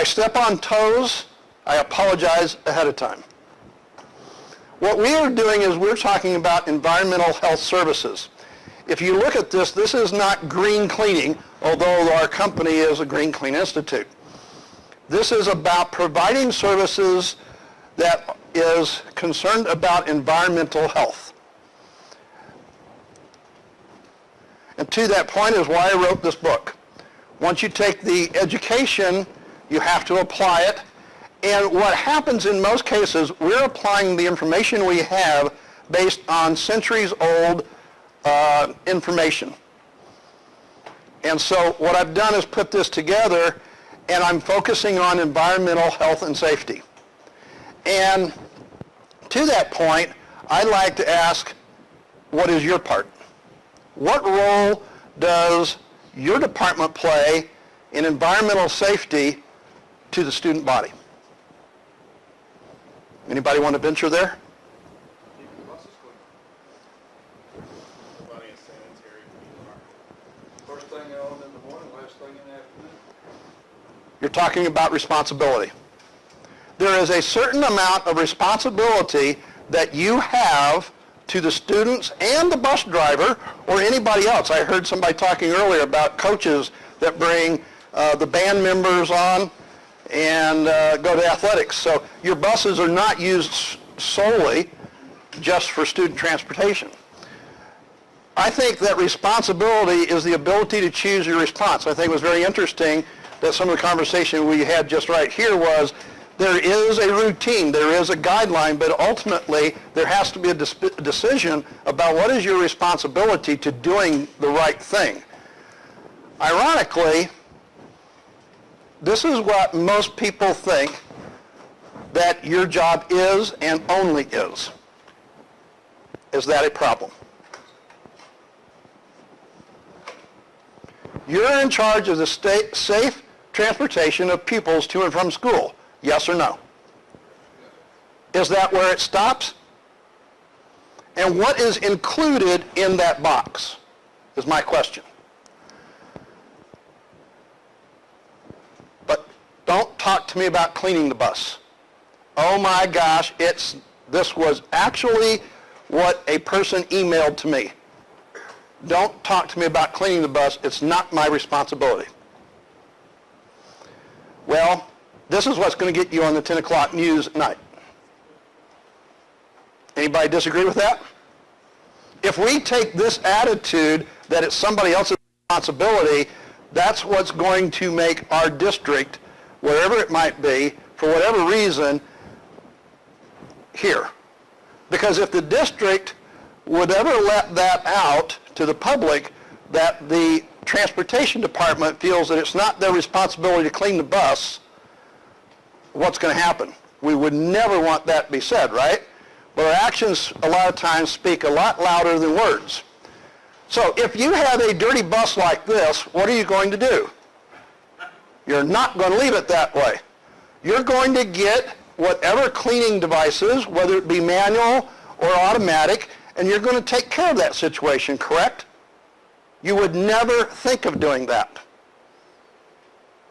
I step on toes, I apologize ahead of time. What we are doing is we're talking about environmental health services. If you look at this, this is not green cleaning, although our company is a Green Clean Institute. This is about providing services that is concerned about environmental health. And to that point is why I wrote this book. Once you take the education, you have to apply it. And what happens in most cases, we're applying the information we have based on centuries-old information. And so what I've done is put this together, and I'm focusing on environmental health and safety. And to that point, I'd like to ask, what is your part? What role does your department play in environmental safety to the student body? Anybody want to venture there? First thing on in the morning, last thing in the afternoon. You're talking about responsibility. There is a certain amount of responsibility that you have to the students and the bus driver or anybody else. I heard somebody talking earlier about coaches that bring the band members on and go to athletics. So your buses are not used solely just for student transportation. I think that responsibility is the ability to choose your response. I think it was very interesting that some of the conversation we had just right here was there is a routine, there is a guideline, but ultimately there has to be a decision about what is your responsibility to doing the right thing. Ironically, this is what most people think that your job is and only is. Is that a problem? You're in charge of the safe transportation of pupils to and from school. Yes or no? Is that where it stops? And what is included in that box is my question. But don't talk to me about cleaning the bus. Oh my gosh, this was actually what a person emailed to me. Don't talk to me about cleaning the bus. It's not my responsibility. Well, this is what's going to get you on the 10 o'clock news at night. Anybody disagree with that? If we take this attitude that it's somebody else's responsibility, that's what's going to make our district, wherever it might be, for whatever reason, here. Because if the district would ever let that out to the public, that the transportation department feels that it's not their responsibility to clean the bus, what's going to happen? We would never want that to be said, right? But our actions a lot of times speak a lot louder than words. So if you have a dirty bus like this, what are you going to do? You're not going to leave it that way. You're going to get whatever cleaning devices, whether it be manual or automatic, and you're going to take care of that situation, correct? You would never think of doing that.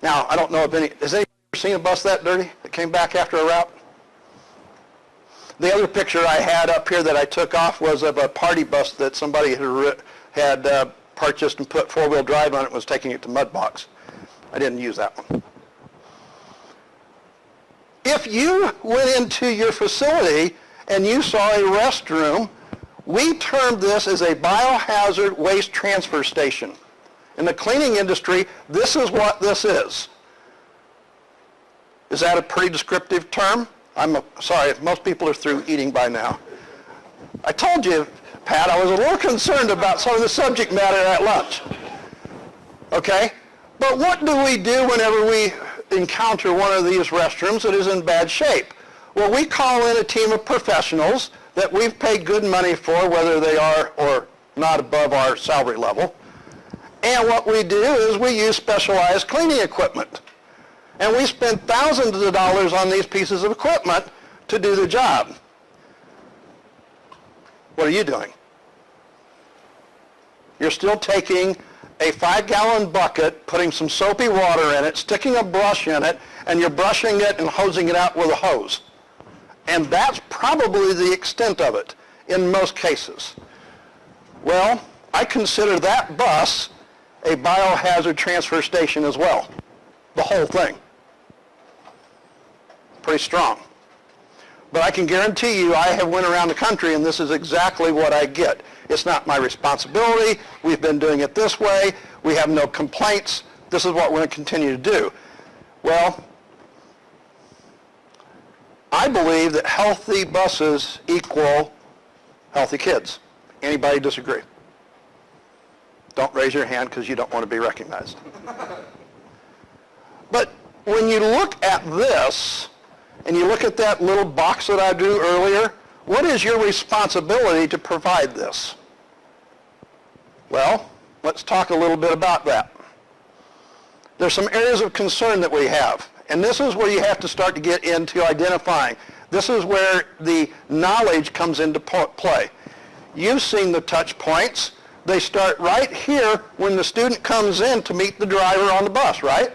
Now, I don't know if has anybody ever seen a bus that dirty that came back after a route? The other picture I had up here that I took off was of a party bus that somebody had purchased and put four-wheel drive on it and was taking it to Mudbox. I didn't use that one. If you went into your facility and you saw a restroom, we termed this as a biohazard waste transfer station. In the cleaning industry, this is what this is. Is that a pretty descriptive term? Sorry, most people are through eating by now. I told you, Pat, I was a little concerned about some of the subject matter at lunch. Okay? But what do we do whenever we encounter one of these restrooms that is in bad shape? Well, we call in a team of professionals that we've paid good money for, whether they are or not above our salary level. And what we do is we use specialized cleaning equipment. And we spend thousands of dollars on these pieces of equipment to do the job. What are you doing? You're still taking a 5-gallon bucket, putting some soapy water in it, sticking a brush in it, and you're brushing it and hosing it out with a hose. And that's probably the extent of it in most cases. Well, I consider that bus a biohazard transfer station as well, the whole thing. Pretty strong. But I can guarantee you I have went around the country and this is exactly what I get. It's not my responsibility. We've been doing it this way. We have no complaints. This is what we're going to continue to do. Well, I believe that healthy buses equal healthy kids. Anybody disagree? Don't raise your hand because you don't want to be recognized. But when you look at this, and you look at that little box that I drew earlier, what is your responsibility to provide this? Well, let's talk a little bit about that. There's some areas of concern that we have, and this is where you have to start to get into identifying. This is where the knowledge comes into play. You've seen the touch points. They start right here when the student comes in to meet the driver on the bus, right?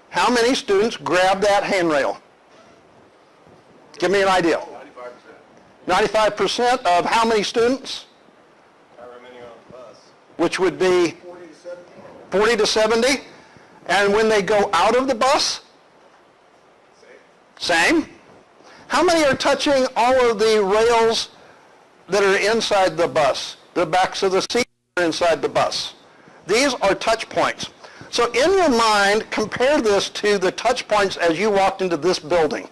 How many students grab that handrail? Give me an idea. 95%. 95% of how many students? However many on the bus. Which would be 40 to 70. 40 to 70. And when they go out of the bus? Same. How many are touching all of the rails that are inside the bus? The backs of the seats are inside the bus. These are touch points. So in your mind, compare this to the touch points as you walked into this building.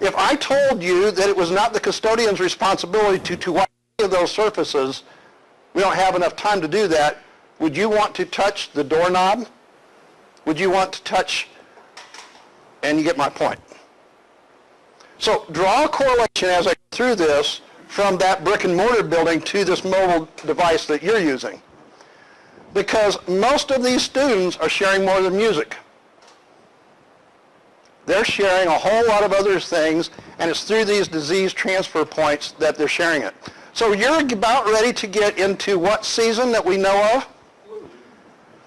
If I told you that it was not the custodian's responsibility to wipe any of those surfaces, we don't have enough time to do that, would you want to touch the doorknob? Would you want to touch, and you get my point. So draw a correlation as I go through this from that brick and mortar building to this mobile device that you're using. Because most of these students are sharing more than music. They're sharing a whole lot of other things, and it's through these disease transfer points that they're sharing it. So you're about ready to get into what season that we know of?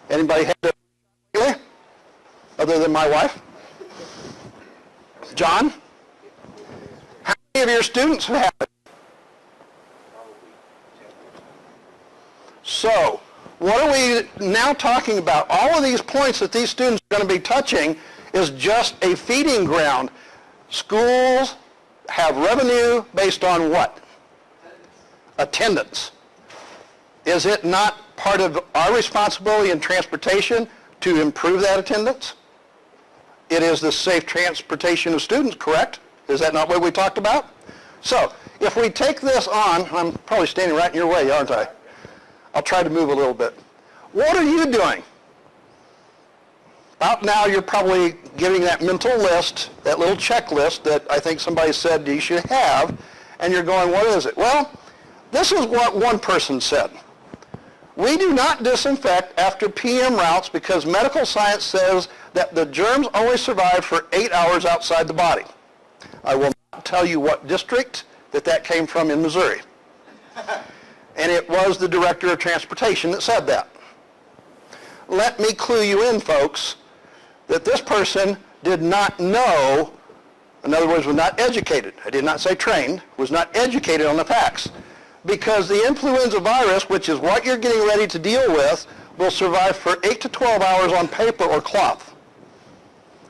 Anybody had it other than my wife? John? How many of your students have it? So, what are we now talking about? All of these points that these students are going to be touching is just a feeding ground. Schools have revenue based on what? Attendance. Is it not part of our responsibility in transportation to improve that attendance? It is the safe transportation of students, correct? Is that not what we talked about? So, if we take this on, I'm probably standing right in your way, aren't I? I'll try to move a little bit. What are you doing? About now you're probably giving that mental list, that little checklist that I think somebody said you should have, and you're going, what is it? Well, this is what one person said. We do not disinfect after PM routes because medical science says that the germs only survive for 8 hours outside the body. I will not tell you what district that came from in Missouri. And it was the director of transportation that said that. Let me clue you in, folks, that this person did not know, in other words, was not educated. I did not say trained, was not educated on the facts. Because the influenza virus, which is what you're getting ready to deal with, will survive for 8 to 12 hours on paper or cloth.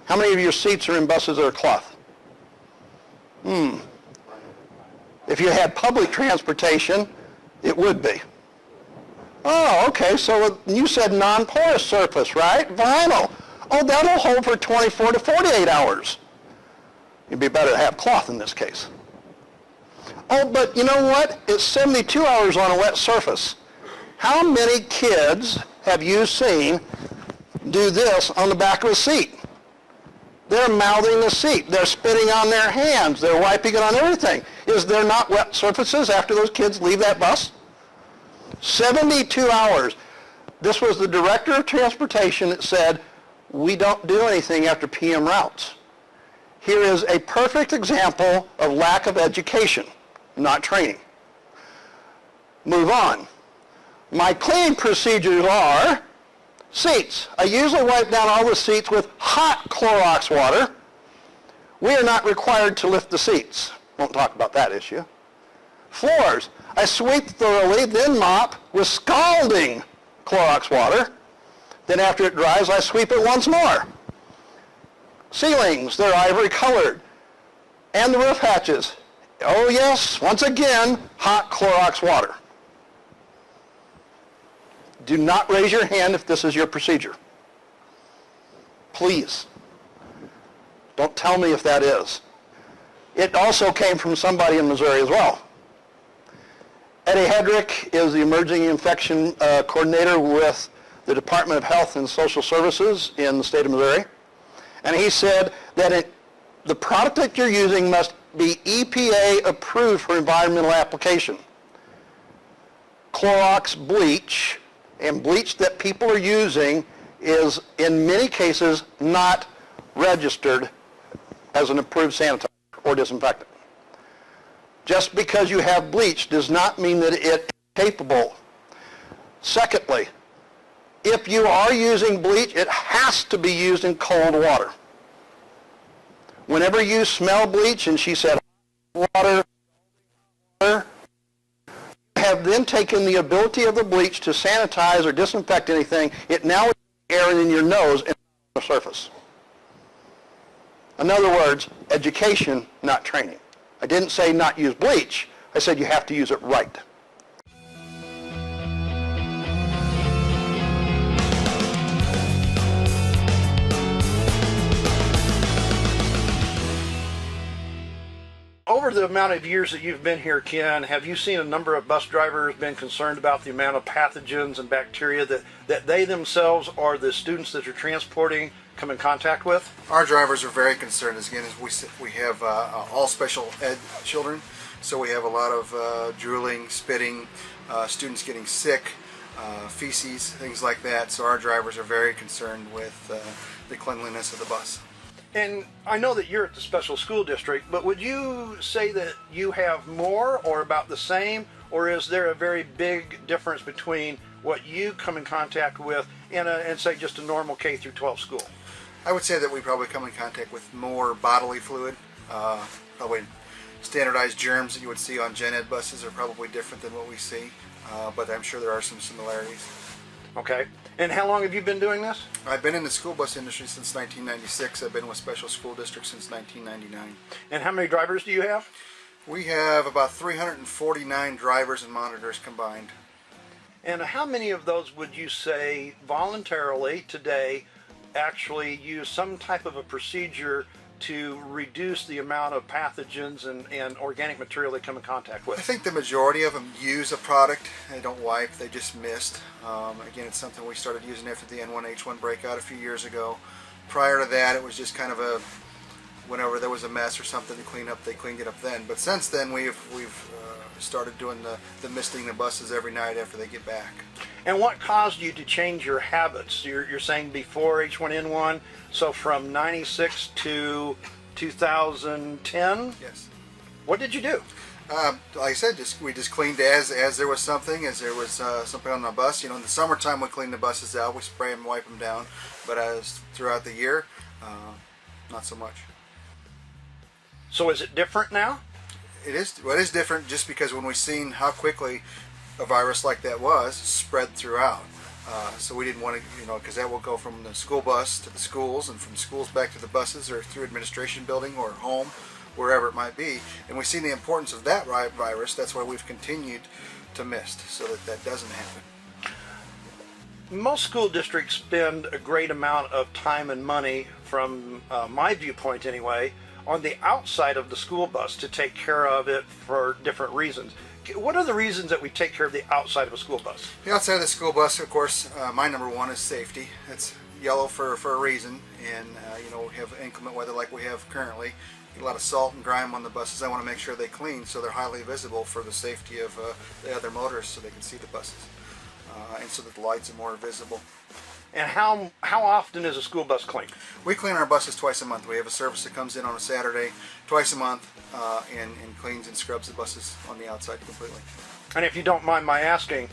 How many of your seats are in buses that are cloth? If you had public transportation, it would be. Oh, okay, so you said non-porous surface, right? Vinyl. Oh, that'll hold for 24 to 48 hours. It'd be better to have cloth in this case. Oh, but you know what? It's 72 hours on a wet surface. How many kids have you seen do this on the back of a seat? They're mouthing the seat. They're spitting on their hands. They're wiping it on everything. Is there not wet surfaces after those kids leave that bus? 72 hours. This was the director of transportation that said, we don't do anything after PM routes. Here is a perfect example of lack of education, not training. Move on. My cleaning procedures are seats. I usually wipe down all the seats with hot Clorox water. We are not required to lift the seats. Won't talk about that issue. Floors. I sweep thoroughly, then mop with scalding Clorox water. Then after it dries, I sweep it once more. Ceilings, they're ivory colored. And the roof hatches. Oh yes, once again, hot Clorox water. Do not raise your hand if this is your procedure. Please. Don't tell me if that is. It also came from somebody in Missouri as well. Eddie Hedrick is the emerging infection coordinator with the Department of Health and Social Services in the state of Missouri. And he said that the product that you're using must be EPA approved for environmental application. Clorox bleach and bleach that people are using is in many cases not registered as an approved sanitizer or disinfectant. Just because you have bleach does not mean that it is capable. Secondly, if you are using bleach, it has to be used in cold water. Whenever you smell bleach, and she said water, you have then taken the ability of the bleach to sanitize or disinfect anything. It now is air in your nose and on the surface. In other words, education, not training. I didn't say not use bleach. I said you have to use it right. Over the amount of years that you've been here, Ken, have you seen a number of bus drivers been concerned about the amount of pathogens and bacteria that they themselves or the students that you're transporting come in contact with? Our drivers are very concerned. Again, as we have all special ed children, so we have a lot of drooling, spitting, students getting sick, feces, things like that. So our drivers are very concerned with the cleanliness of the bus. And I know that you're at the special school district, but would you say that you have more or about the same, or is there a very big difference between what you come in contact with and say just a normal K through 12 school? I would say that we probably come in contact with more bodily fluid. Probably standardized germs that you would see on gen ed buses are probably different than what we see, but I'm sure there are some similarities. Okay. And how long have you been doing this? I've been in the school bus industry since 1996. I've been with special school districts since 1999. And how many drivers do you have? We have about 349 drivers and monitors combined. And how many of those would you say voluntarily today actually use some type of a procedure to reduce the amount of pathogens and organic material they come in contact with? I think the majority of them use a product. They don't wipe, they just mist. Again, it's something we started using after the N1H1 breakout a few years ago. Prior to that, it was just kind of a, whenever there was a mess or something to clean up, they cleaned it up then. But since then, we've started doing the misting the buses every night after they get back. And what caused you to change your habits? You're saying before H1N1, so from 96 to 2010? Yes. What did you do? Like I said, we just cleaned as there was something, something on the bus. You know, in the summertime we clean the buses out, we spray them, wipe them down. But as throughout the year, not so much. So is it different now? It is. Well, it is different just because when we seen how quickly a virus like that was spread throughout. So we didn't want to, because that will go from the school bus to the schools, and from schools back to the buses, or through administration building or home, wherever it might be. And we've seen the importance of that virus. That's why we've continued to mist, so that doesn't happen. Most school districts spend a great amount of time and money, from my viewpoint anyway, on the outside of the school bus to take care of it for different reasons. What are the reasons that we take care of the outside of a school bus? The outside of the school bus, of course, my number one is safety. It's yellow for a reason, and we have inclement weather like we have currently. A lot of salt and grime on the buses. I want to make sure they clean so they're highly visible for the safety of the other motorists, so they can see the buses, and so that the lights are more visible. And how often is a school bus cleaned? We clean our buses twice a month. We have a service that comes in on a Saturday twice a month and cleans and scrubs the buses on the outside completely. And if you don't mind my asking,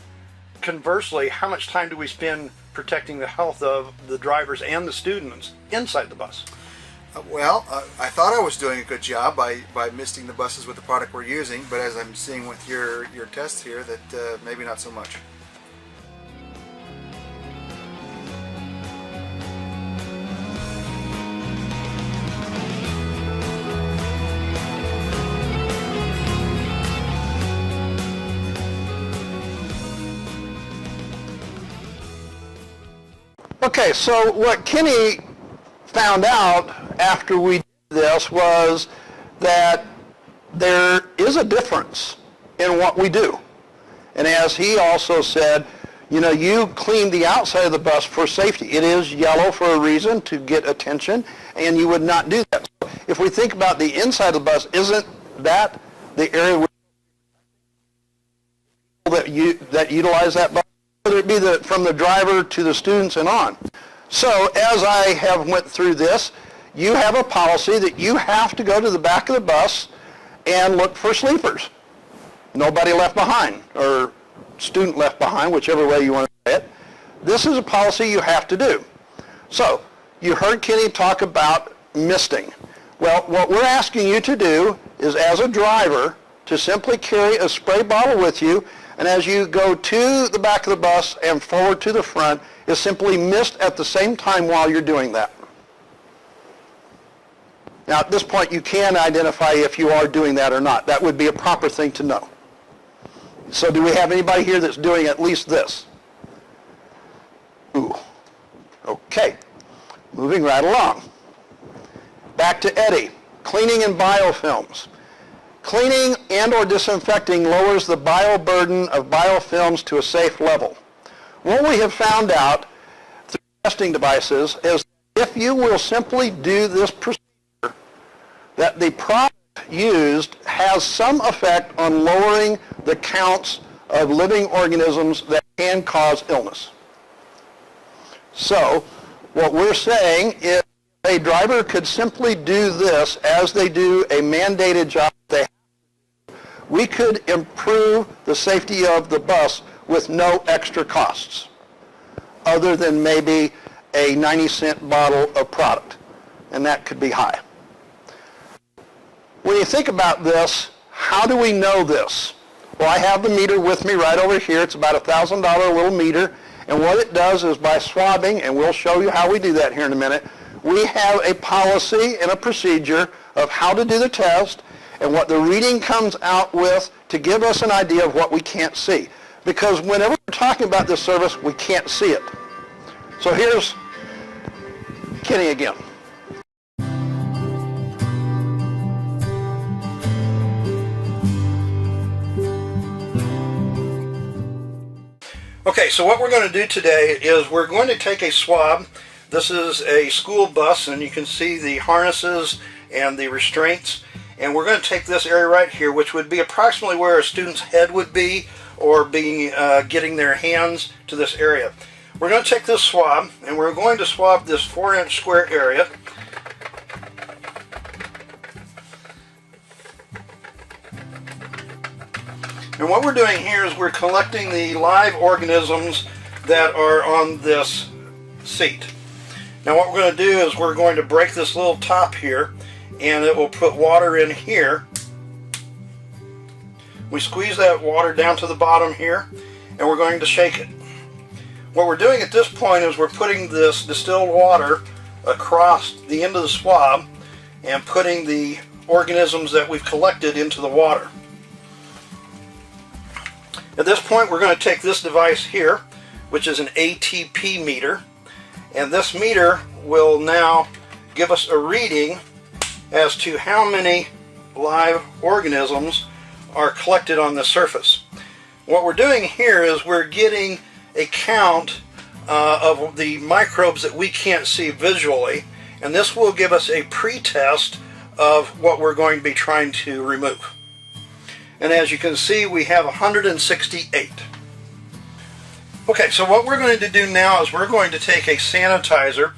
conversely, how much time do we spend protecting the health of the drivers and the students inside the bus? Well, I thought I was doing a good job by misting the buses with the product we're using, but as I'm seeing with your tests here, that maybe not so much. Okay, so what Kenny found out after we did this was that there is a difference in what we do. And as he also said, you know, you clean the outside of the bus for safety. It is yellow for a reason, to get attention, and you would not do that. So if we think about the inside of the bus, isn't that the area that utilize that bus? Whether it be from the driver to the students and on. So as I have went through this, you have a policy that you have to go to the back of the bus and look for sleepers. Nobody left behind, or student left behind, whichever way you want to say it. This is a policy you have to do. So you heard Kenny talk about misting. Well, what we're asking you to do is, as a driver, to simply carry a spray bottle with you, and as you go to the back of the bus and forward to the front, is simply mist at the same time while you're doing that. Now, at this point, you can identify if you are doing that or not. That would be a proper thing to know. So do we have anybody here that's doing at least this? Ooh. Okay. Moving right along. Back to Eddie. Cleaning and biofilms. Cleaning and or disinfecting lowers the bioburden of biofilms to a safe level. What we have found out through testing devices is if you will simply do this procedure, that the product used has some effect on lowering the counts of living organisms that can cause illness. So what we're saying is a driver could simply do this as they do a mandated job they have. We could improve the safety of the bus with no extra costs, other than maybe a 90-cent bottle of product, and that could be high. When you think about this, how do we know this? Well, I have the meter with me right over here. It's about a $1,000 little meter, and what it does is by swabbing, and we'll show you how we do that here in a minute, we have a policy and a procedure of how to do the test and what the reading comes out with to give us an idea of what we can't see. Because whenever we're talking about this service, we can't see it. So here's Kenny again. Okay, so what we're going to do today is we're going to take a swab. This is a school bus, and you can see the harnesses and the restraints. And we're going to take this area right here, which would be approximately where a student's head would be, or being getting their hands to this area. We're going to take this swab, and we're going to swab this 4-inch square area. And what we're doing here is we're collecting the live organisms that are on this seat. Now what we're going to do is we're going to break this little top here, and it will put water in here. We squeeze that water down to the bottom here, and we're going to shake it. What we're doing at this point is we're putting this distilled water across the end of the swab and putting the organisms that we've collected into the water. At this point, we're going to take this device here, which is an ATP meter, and this meter will now give us a reading as to how many live organisms are collected on the surface. What we're doing here is we're getting a count of the microbes that we can't see visually, and this will give us a pre-test of what we're going to be trying to remove. And as you can see, we have 168. Okay, so what we're going to do now is we're going to take a sanitizer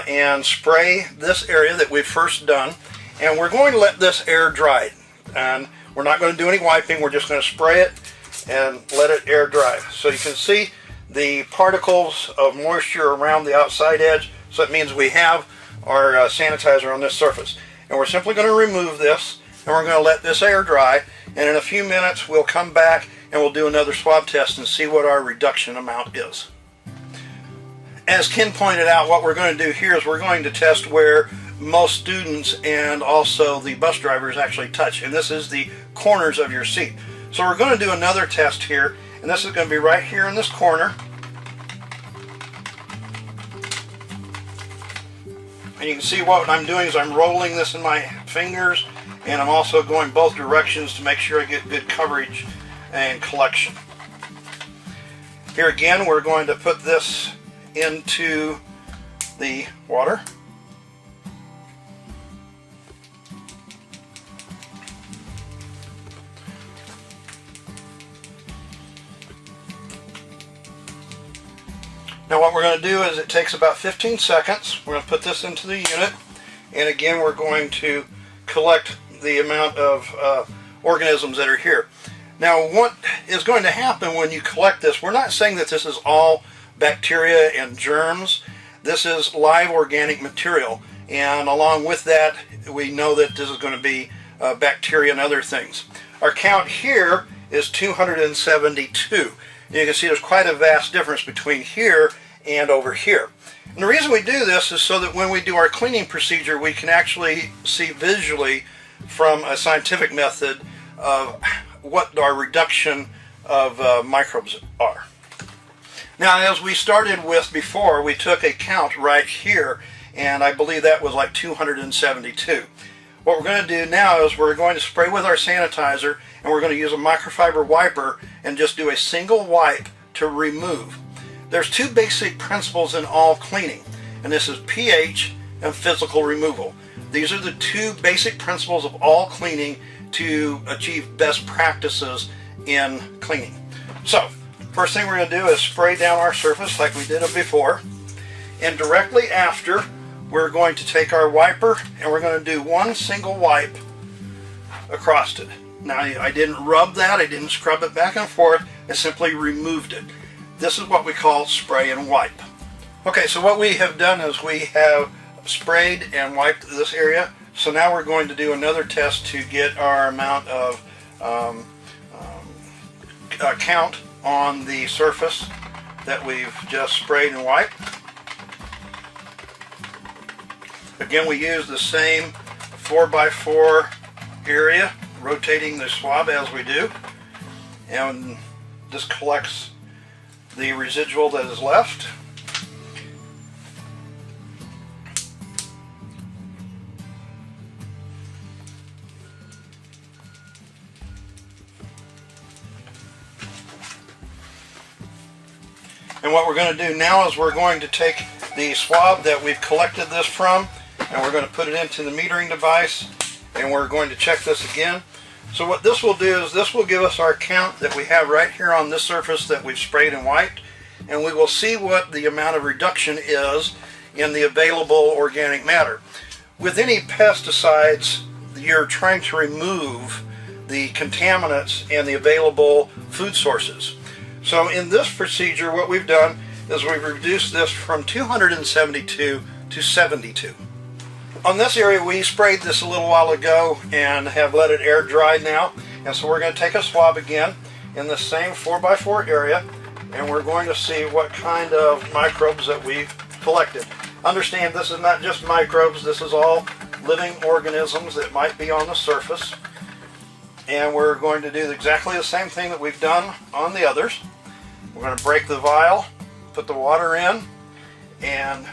and spray this area that we've first done, and we're going to let this air dry. And we're not going to do any wiping, we're just going to spray it, and let it air dry. So you can see the particles of moisture around the outside edge, so it means we have our sanitizer on this surface. And we're simply going to remove this, and we're going to let this air dry, and in a few minutes we'll come back and we'll do another swab test and see what our reduction amount is. As Ken pointed out, what we're going to do here is we're going to test where most students and also the bus drivers actually touch, and this is the corners of your seat. So we're going to do another test here, and this is going to be right here in this corner. And you can see what I'm doing is I'm rolling this in my fingers, and I'm also going both directions to make sure I get good coverage and collection. Here again, we're going to put this into the water. Now what we're going to do is it takes about 15 seconds. We're going to put this into the unit, and again we're going to collect the amount of organisms that are here. Now what is going to happen when you collect this, we're not saying that this is all bacteria and germs. This is live organic material, and along with that we know that this is going to be bacteria and other things. Our count here is 272. You can see there's quite a vast difference between here and over here. And the reason we do this is so that when we do our cleaning procedure, we can actually see visually from a scientific method of what our reduction of microbes are. Now, as we started with before, we took a count right here, and I believe that was like 272. What we're going to do now is we're going to spray with our sanitizer, and we're going to use a microfiber wiper and just do a single wipe to remove. There's two basic principles in all cleaning, and this is pH and physical removal. These are the two basic principles of all cleaning to achieve best practices in cleaning. So, first thing we're going to do is spray down our surface like we did before, and directly after we're going to take our wiper and we're going to do one single wipe across it. Now, I didn't rub that, I didn't scrub it back and forth, I simply removed it. This is what we call spray and wipe. Okay, so what we have done is we have sprayed and wiped this area. So now we're going to do another test to get our amount of count on the surface that we've just sprayed and wiped. Again, we use the same 4x4 area, rotating the swab as we do, and this collects the residual that is left. And what we're going to do now is we're going to take the swab that we've collected this from, and we're going to put it into the metering device, and we're going to check this again. So what this will do is this will give us our count that we have right here on this surface that we've sprayed and wiped, and we will see what the amount of reduction is in the available organic matter. With any pesticides, you're trying to remove the contaminants and the available food sources. So in this procedure, what we've done is we've reduced this from 272 to 72. On this area, we sprayed this a little while ago and have let it air dry now. And so we're going to take a swab again in the same 4x4 area, and we're going to see what kind of microbes that we've collected. Understand, this is not just microbes, this is all living organisms that might be on the surface. And we're going to do exactly the same thing that we've done on the others. We're going to break the vial, put the water in, and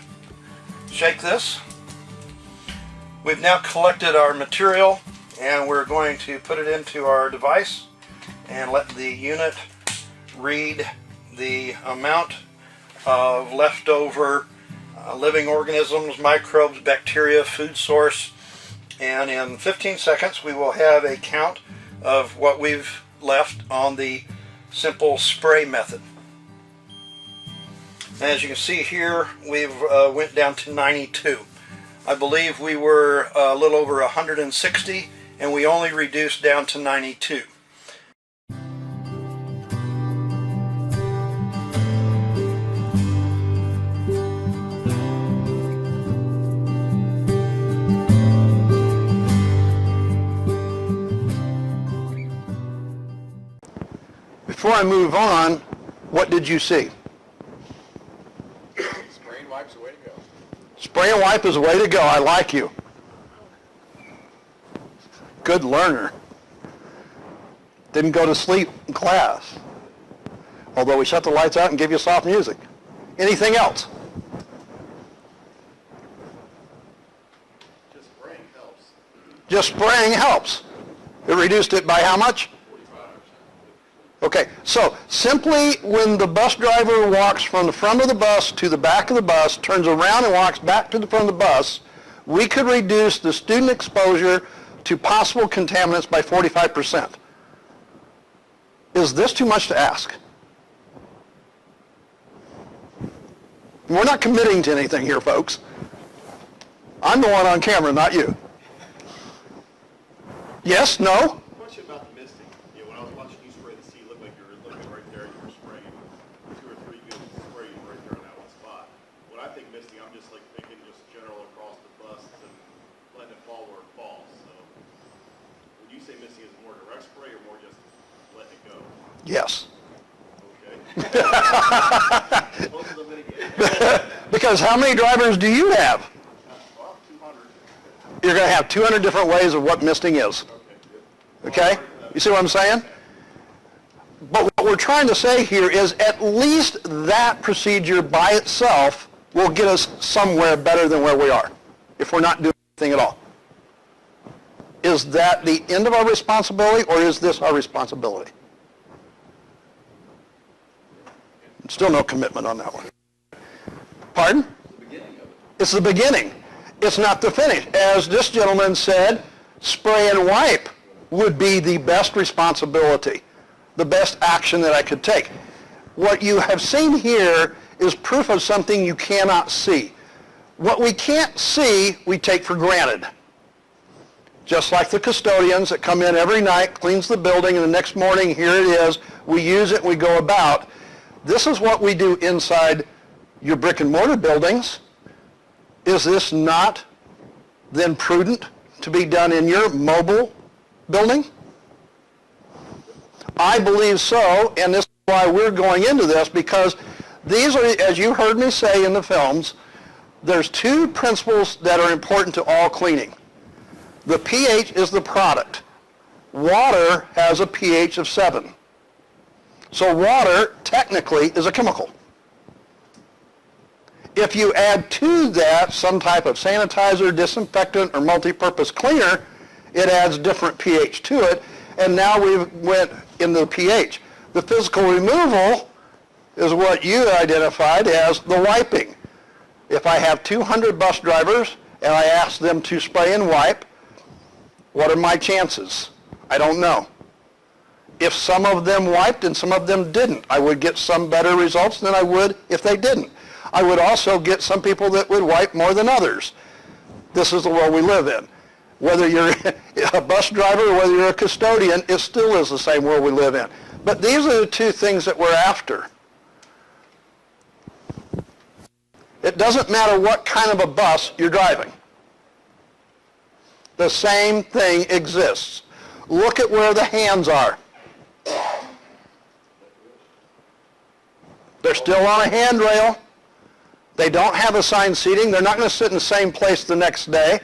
shake this. We've now collected our material, and we're going to put it into our device and let the unit read the amount of leftover living organisms, microbes, bacteria, food source, and in 15 seconds we will have a count of what we've left on the simple spray method. As you can see here, we've went down to 92. I believe we were a little over 160, and we only reduced down to 92. before I move on, what did you see? Spray and wipe's the way to go. Spray and wipe is the way to go. I like you. Good learner. Didn't go to sleep in class. Although we shut the lights out and give you soft music. Anything else? Just spraying helps. Just spraying helps. It reduced it by how much? 45%. Okay, so simply when the bus driver walks from the front of the bus to the back of the bus, turns around and walks back to the front of the bus, we could reduce the student exposure to possible contaminants by 45%. Is this too much to ask? We're not committing to anything here, folks. I'm the one on camera, not you. Yes? No? Question about the misting. You know, when I was watching you spray the seed, it looked like you were looking right there. You were spraying 2 or 3 good sprays right there on that one spot. When I think misting, I'm just like thinking just general across the bus and letting it fall where it falls. So, would you say misting is more direct spray or more just letting it go? Yes. Okay. Both of them mitigate. Because how many drivers do you have? Well, 200. You're going to have 200 different ways of what misting is. Okay? You see what I'm saying? But what we're trying to say here is at least that procedure by itself will get us somewhere better than where we are if we're not doing anything at all. Is that the end of our responsibility, or is this our responsibility? Still no commitment on that one. Pardon? It's the beginning. It's not the finish. As this gentleman said, spray and wipe would be the best responsibility, the best action that I could take. What you have seen here is proof of something you cannot see. What we can't see, we take for granted. Just like the custodians that come in every night, cleans the building, and the next morning, here it is, we use it, we go about. This is what we do inside your brick and mortar buildings. Is this not then prudent to be done in your mobile building? I believe so, and this is why we're going into this, because these are, as you heard me say in the films, there's 2 principles that are important to all cleaning. The pH is the product. Water has a pH of 7. So water, technically, is a chemical. If you add to that some type of sanitizer, disinfectant, or multi-purpose cleaner, it adds different pH to it, and now we went into the pH. The physical removal is what you identified as the wiping. If I have 200 bus drivers and I ask them to spray and wipe, what are my chances? I don't know. If some of them wiped and some of them didn't, I would get some better results than I would if they didn't. I would also get some people that would wipe more than others. This is the world we live in. Whether you're a bus driver or whether you're a custodian, it still is the same world we live in. But these are the 2 things that we're after. It doesn't matter what kind of a bus you're driving. The same thing exists. Look at where the hands are. They're still on a handrail. They don't have assigned seating. They're not going to sit in the same place the next day.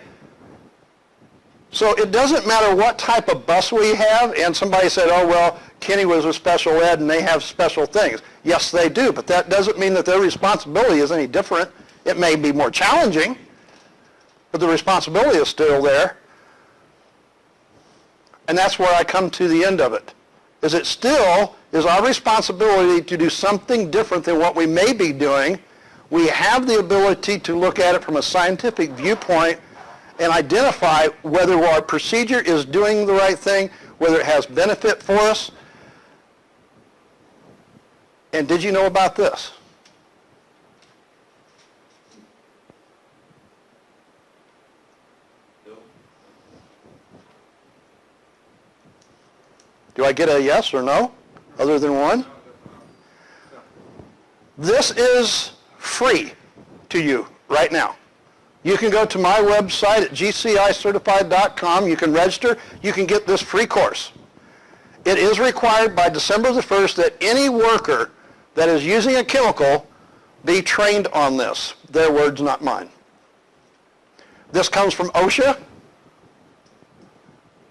So it doesn't matter what type of bus we have, and somebody said, oh, well, Kenny was with special ed and they have special things. Yes, they do, but that doesn't mean that their responsibility is any different. It may be more challenging, but the responsibility is still there. And that's where I come to the end of it. Is it still is our responsibility to do something different than what we may be doing. We have the ability to look at it from a scientific viewpoint and identify whether our procedure is doing the right thing, whether it has benefit for us. And did you know about this? Do I get a yes or no, other than one? This is free to you right now. You can go to my website at gcicertified.com. You can register. You can get this free course. It is required by December the 1st that any worker that is using a chemical be trained on this. Their words, not mine. This comes from OSHA.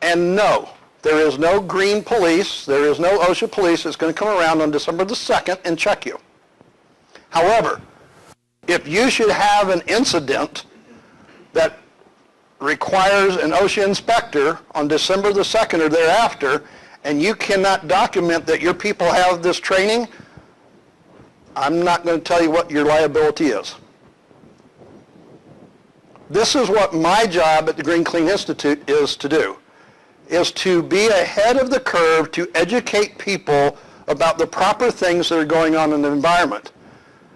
And no, there is no green police, there is no OSHA police that's going to come around on December the 2nd and check you. However, if you should have an incident that requires an OSHA inspector on December the 2nd or thereafter, and you cannot document that your people have this training, I'm not going to tell you what your liability is. This is what my job at the Green Clean Institute is to do, is to be ahead of the curve to educate people about the proper things that are going on in the environment.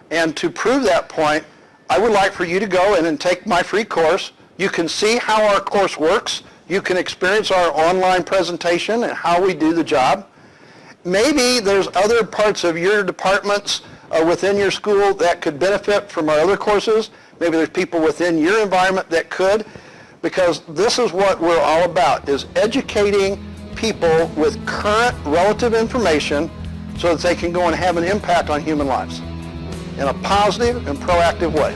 And to prove that point, I would like for you to go in and take my free course. You can see how our course works. You can experience our online presentation and how we do the job. Maybe there's other parts of your departments within your school that could benefit from our other courses. Maybe there's people within your environment that could, because this is what we're all about, is educating people with current relative information so that they can go and have an impact on human lives in a positive and proactive way.